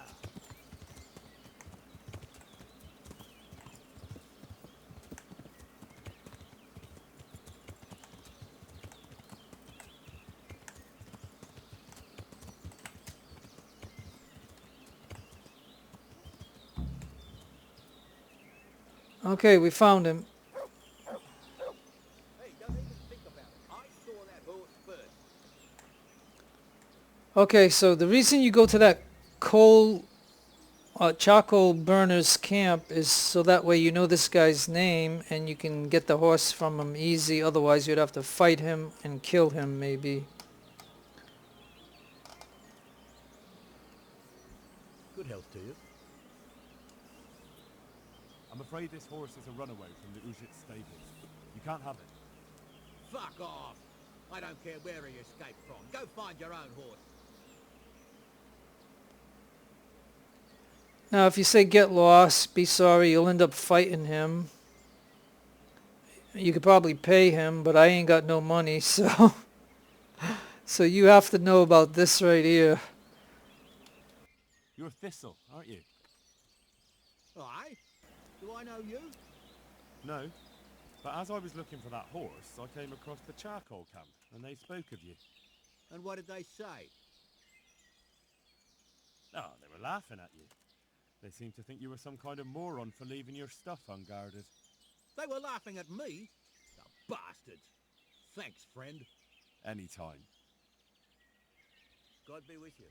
Okay, we found him. Hey, don't even think about it. I saw that horse first. Okay, so the reason you go to that charcoal burner's camp is so that way you know this guy's name and you can get the horse from him easy. Otherwise, you'd have to fight him and kill him, maybe. Good health to you. I'm afraid this horse is a runaway from the Ujit stables. You can't have it. Fuck off. I don't care where he escaped from. Go find your own horse. Now, if you say get lost, be sorry, you'll end up fighting him. You could probably pay him, but I ain't got no money, so... So you have to know about this right here. You're Thistle, aren't you? Aye? Do I know you? No. But as I was looking for that horse, I came across the charcoal camp, and they spoke of you. And what did they say? Oh, they were laughing at you. They seemed to think you were some kind of moron for leaving your stuff unguarded. They were laughing at me? The bastards. Thanks, friend. Anytime. God be with you.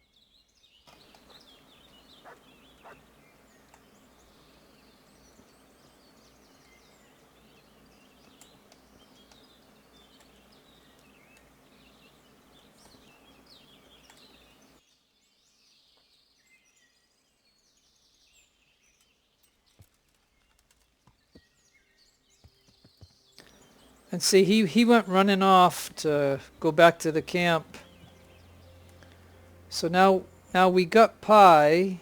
And see, he went running off to go back to the camp. So now we got Pie.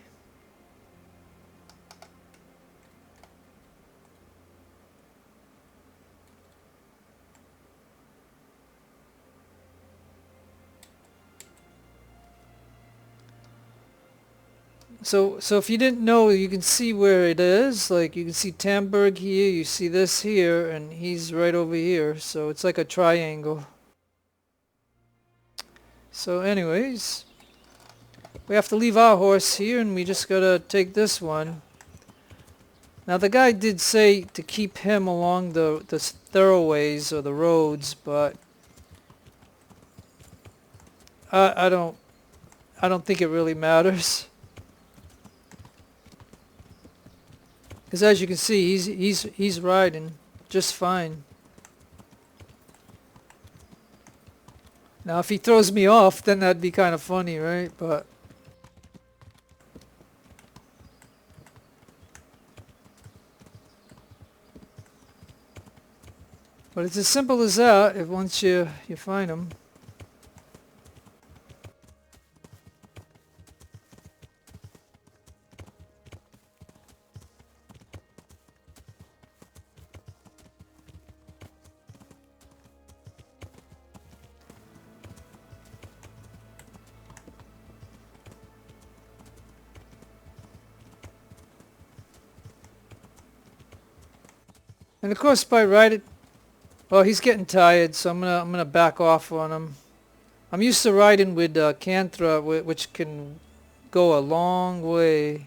So if you didn't know, you can see where it is. Like, you can see Tamberg here, you see this here, and he's right over here. So it's like a triangle. So anyways, we have to leave our horse here, and we just gotta take this one. Now the guy did say to keep him along the thoroughways or the roads, but I don't think it really matters. Because as you can see, he's riding just fine. Now if he throws me off, then that'd be kind of funny, right? But it's as simple as that if once you find him. And of course by riding, well, he's getting tired, so I'm gonna back off on him. I'm used to riding with Canthra, which can go a long way.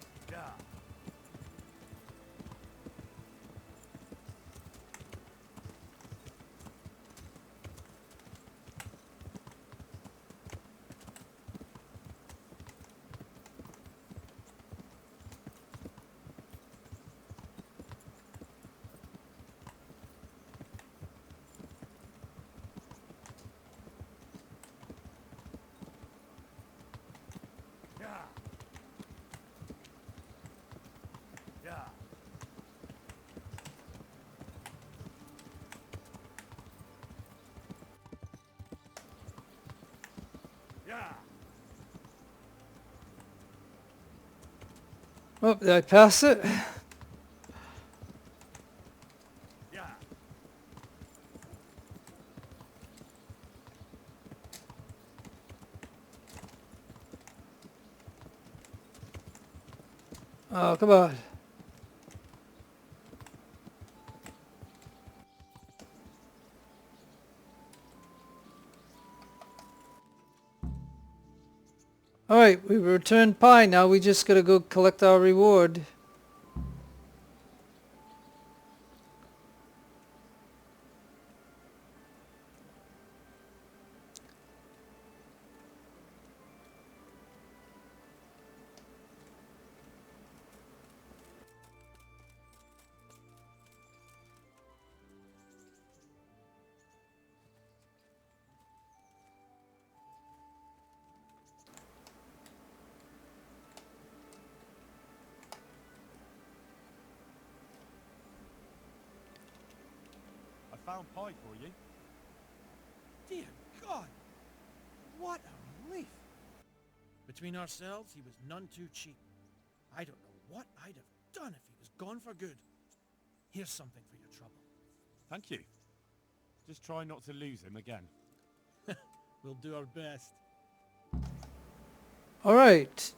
Oh, did I pass it? Oh, come on. Alright, we returned Pie. Now we just gotta go collect our reward. £2 pie for you. Dear God, what a relief. Between ourselves, he was none too cheap. I don't know what I'd have done if he was gone for good. Here's something for your trouble. Thank you. Just try not to lose him again. We'll do our best. All right.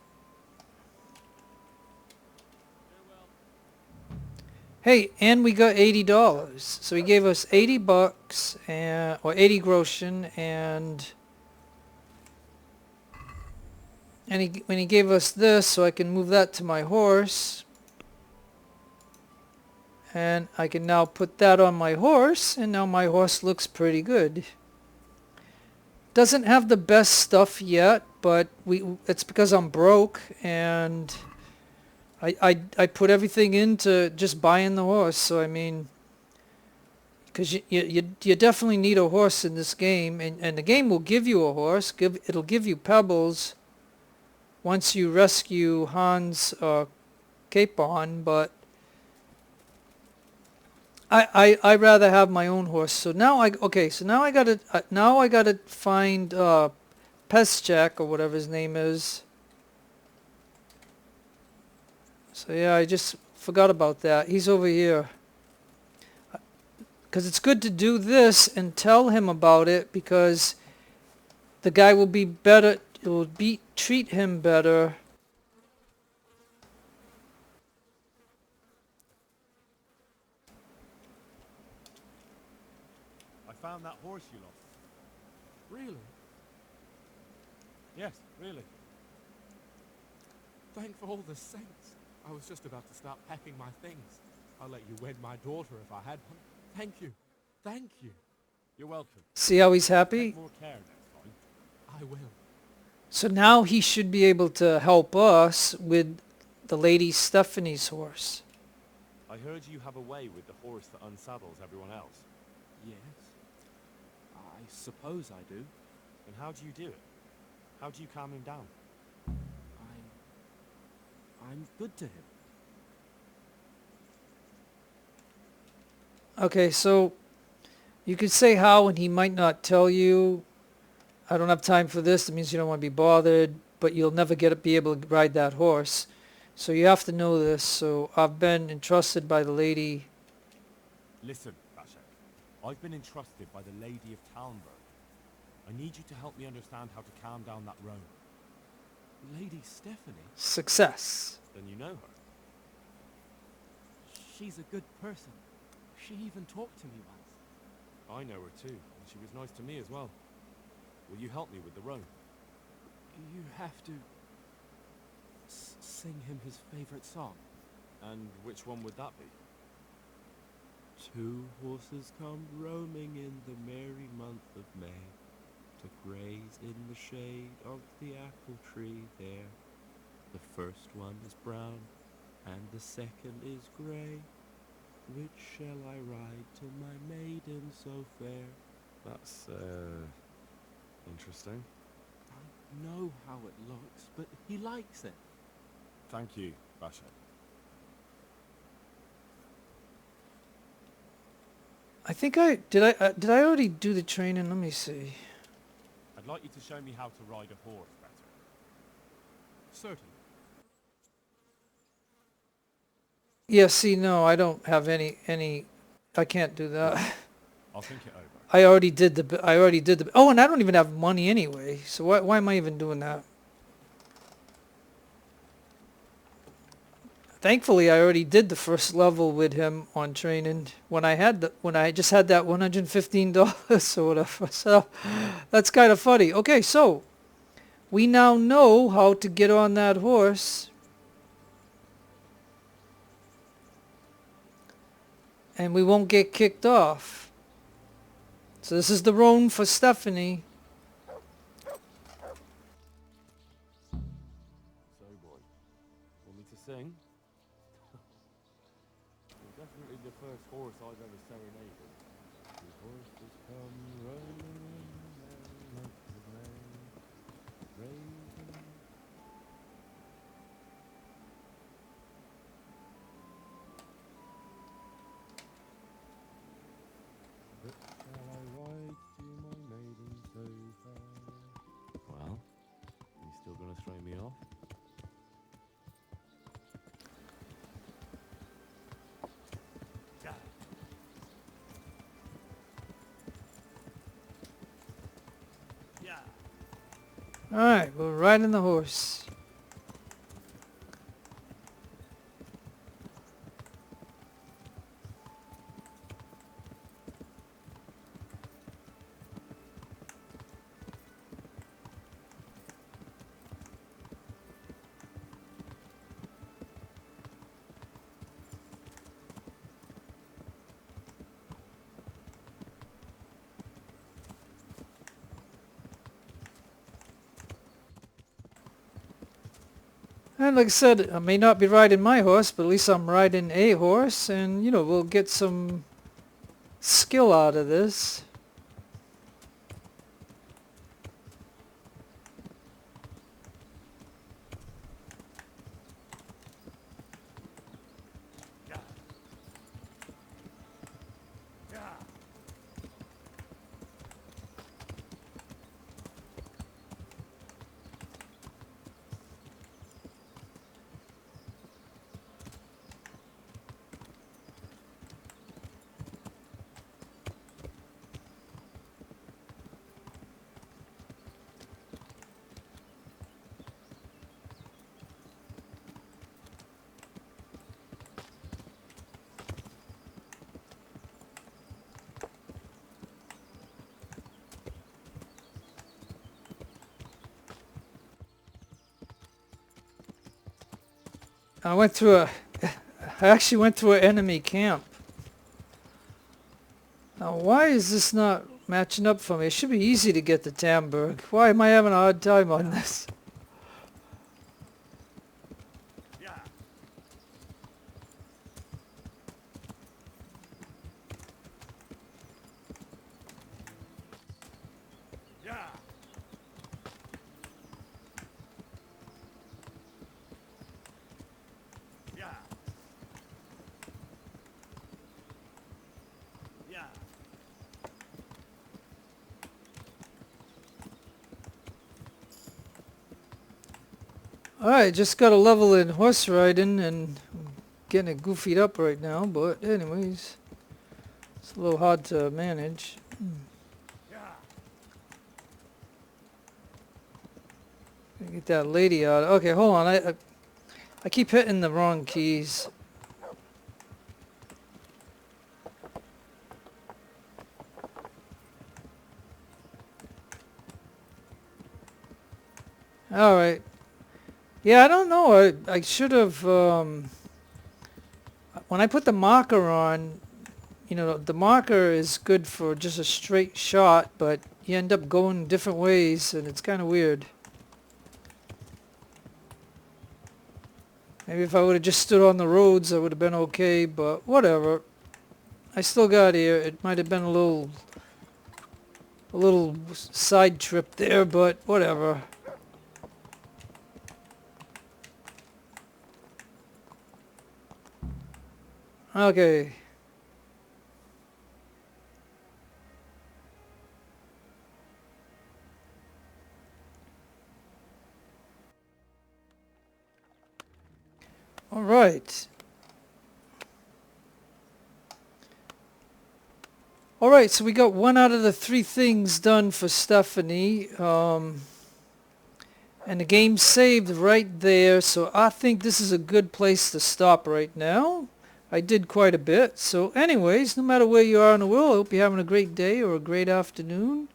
Hey, and we got $80. So he gave us 80 bucks and or 80 groschen and when he gave us this, so I can move that to my horse. And I can now put that on my horse, and now my horse looks pretty good. Doesn't have the best stuff yet, but it's because I'm broke, and I put everything into just buying the horse. So I mean, because you definitely need a horse in this game, and the game will give you a horse. It'll give you pebbles once you rescue Hans Capon, but I rather have my own horse. So now I gotta find Pestjack or whatever his name is. So yeah, I just forgot about that. He's over here. Because it's good to do this and tell him about it, because the guy will be better. It will treat him better. I found that horse you lost. Really? Yes, really. Thank for all the saints. I was just about to start packing my things. I'll let you wed my daughter if I had one. Thank you. Thank you. You're welcome. See how he's happy? Take more care next time. I will. So now he should be able to help us with the Lady Stephanie's horse. I heard you have a way with the horse that unsaddles everyone else. Yes. I suppose I do. And how do you do it? How do you calm him down? I'm good to him. Okay, so you could say how and he might not tell you. I don't have time for this. It means you don't want to be bothered, but you'll never be able to ride that horse. So you have to know this. So I've been entrusted by the lady. Listen, Vashek. I've been entrusted by the Lady of Talmberg. I need you to help me understand how to calm down that Roan. Lady Stephanie? Success. Then you know her. She's a good person. She even talked to me once. I know her too, and she was nice to me as well. Will you help me with the Roan? You have to sing him his favorite song. And which one would that be? Two horses come roaming in the merry month of May, to graze in the shade of the apple tree there. The first one is brown, and the second is grey. Which shall I ride to my maiden so fair? That's, interesting. I know how it looks, but he likes it. Thank you, Vashek. I think did I already do the training? Let me see. I'd like you to show me how to ride a horse better. Certainly. Yeah, see, no, I don't have any, I can't do that. I'll think it over. I already did the, oh, and I don't even have money anyway, so why am I even doing that? Thankfully, I already did the first level with him on training when I just had that $115 or whatever, so that's kind of funny. Okay, so we now know how to get on that horse. And we won't get kicked off. So this is the Roan for Stephanie. So, boy, want me to sing? You're definitely the first horse I've ever serenaded. The horses come rolling in the month of May, raising. The off. Yeah. Alright, we're riding the horse. And like I said, I may not be riding my horse, but at least I'm riding a horse, and you know, we'll get some skill out of this. Yeah. Yeah. I went through a, I actually went through an enemy camp. Now why is this not matching up for me? It should be easy to get to Tamburg. Why am I having a hard time on this? Yeah. Yeah. Yeah. Yeah. Alright, just got a level in horse riding and I'm getting it goofied up right now, but anyways, it's a little hard to manage. Yeah. Gotta get that lady out. Okay, hold on. I keep hitting the wrong keys. Alright. Yeah, I don't know. I should have, when I put the marker on, you know, the marker is good for just a straight shot, but you end up going different ways, and it's kind of weird. Maybe if I would have just stood on the roads, I would have been okay, but whatever. I still got here. It might have been a little side trip there, but whatever. Okay. All right. All right, so we got one out of the 3 things done for Stephanie. And the game saved right there, so I think this is a good place to stop right now. I did quite a bit. So anyways, no matter where you are in the world, I hope you're having a great day or a great afternoon.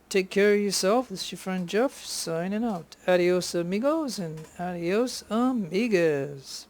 Take care of yourself. This is your friend Jeff signing out. Adios amigos and adios amigas.